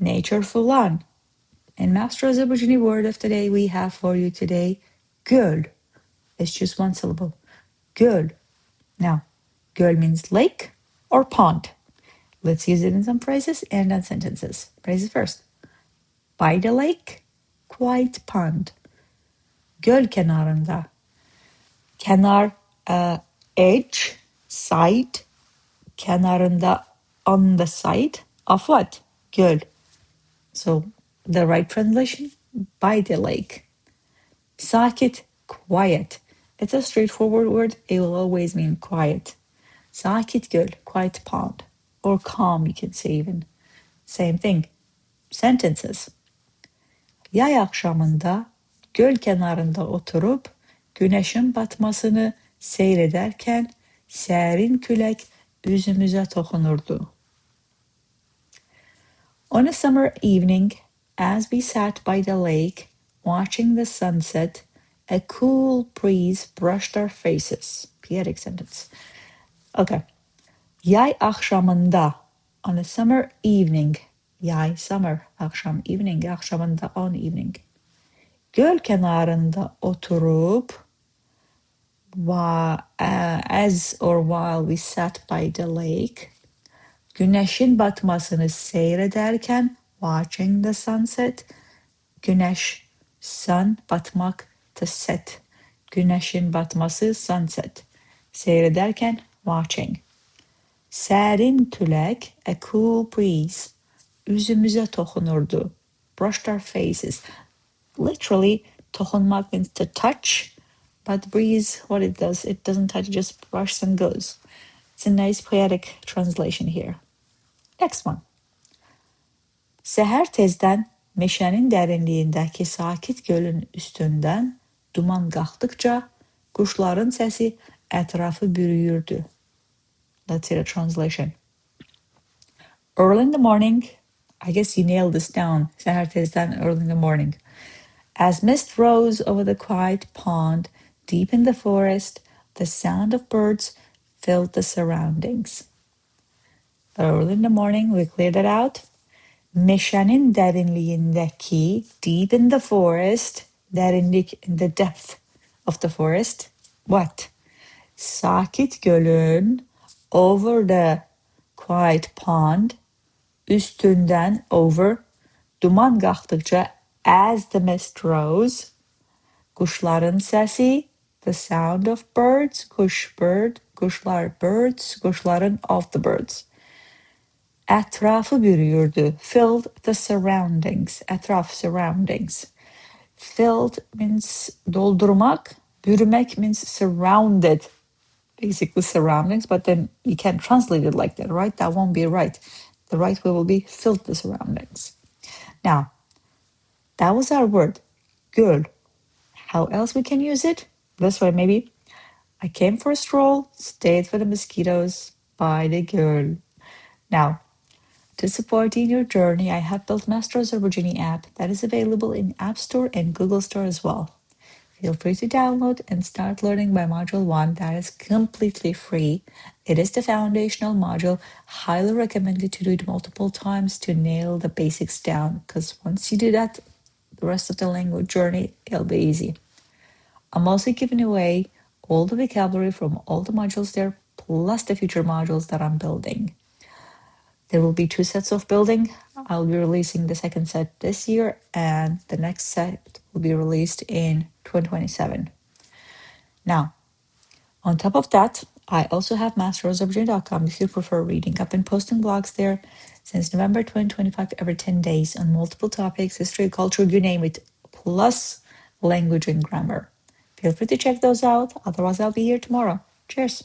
nature falan. And Master Azerbaijani word of the day we have for you today, göl. It's just one syllable. Göl. Now, göl means lake or pond. Let's use it in some phrases and then sentences. Phrases first. By the lake, quiet pond. Göl kənarında. Kenar, edge, side. Kənarında, on the side of what? Göl. So the right translation, by the lake. Sakit, quiet. It's a straightforward word. It will always mean quiet. Sakit göl, quiet pond. Or calm, you can say even. Same thing. Sentences. Yay akşamında göl kenarında oturup güneşin batmasını seyrederken sərin külək üzümüzə toxunurdu. On a summer evening, as we sat by the lake, watching the sunset, a cool breeze brushed our faces. Poetic sentence. Okay. Yay akşamında, on a summer evening. Yay, summer, akşam, evening, akşamında, on evening. Göl kenarında oturup, as or while we sat by the lake, güneşin batmasını seyrederken, watching the sunset, güneş, sun, batmak, to set. Güneşin batması, sunset. Seyrederken, watching. Sərin külək, a cool breeze. Üzümüzə toxunurdu. Brushed our faces. Literally, toxunmak means to touch, but breeze, what it does, it doesn't touch, it just brushes and goes. It's a nice poetic translation here. Next one. Səhər tezdən meşənin dərinliyindəki sakit gölün üstündən duman qalxdıqca quşların səsi ətrafı bürüyürdü. Let's hear the translation. Early in the morning, I guess you nailed this down. Səhər tezdən, early in the morning. As mist rose over the quiet pond, deep in the forest, the sound of birds filled the surroundings. Early in the morning, we cleared it out. Meşənin dərinliyindəki, deep in the forest, derinlik, in the depth of the forest. What? Sakit gölün, over the quiet pond, üstündən, over, duman qalxdıqca, as the mist rose, quşların səsi, the sound of birds, quş, bird, quşlar, birds, quşların of the birds. Ətrafı bürüyürdü, filled the surroundings, ətraf, surroundings. Filled means doldurmak, bürümek means surrounded, basically surroundings, but then you can't translate it like that, right? That won't be right. The right way will be filled the surroundings. Now, that was our word, göl. How else we can use it? This way, maybe. I came for a stroll, stayed for the mosquitoes, by the göl. Now, to support you in your journey, I have built Master Azerbaijani app that is available in App Store and Google Store as well. Feel free to download and start learning by Module 1. That is completely free. It is the foundational module. Highly recommended to do it multiple times to nail the basics down, because once you do that, the rest of the language journey, it'll be easy. I'm also giving away all the vocabulary from all the modules there, plus the future modules that I'm building. There will be 2 sets of building. I'll be releasing the second set this year, and the next set will be released in 2027. Now, on top of that, I also have masterozobject.com if you prefer reading. I've been posting blogs there since November 2025 every 10 days on multiple topics, history, culture, you name it, plus language and grammar. Feel free to check those out. Otherwise, I'll be here tomorrow. Cheers.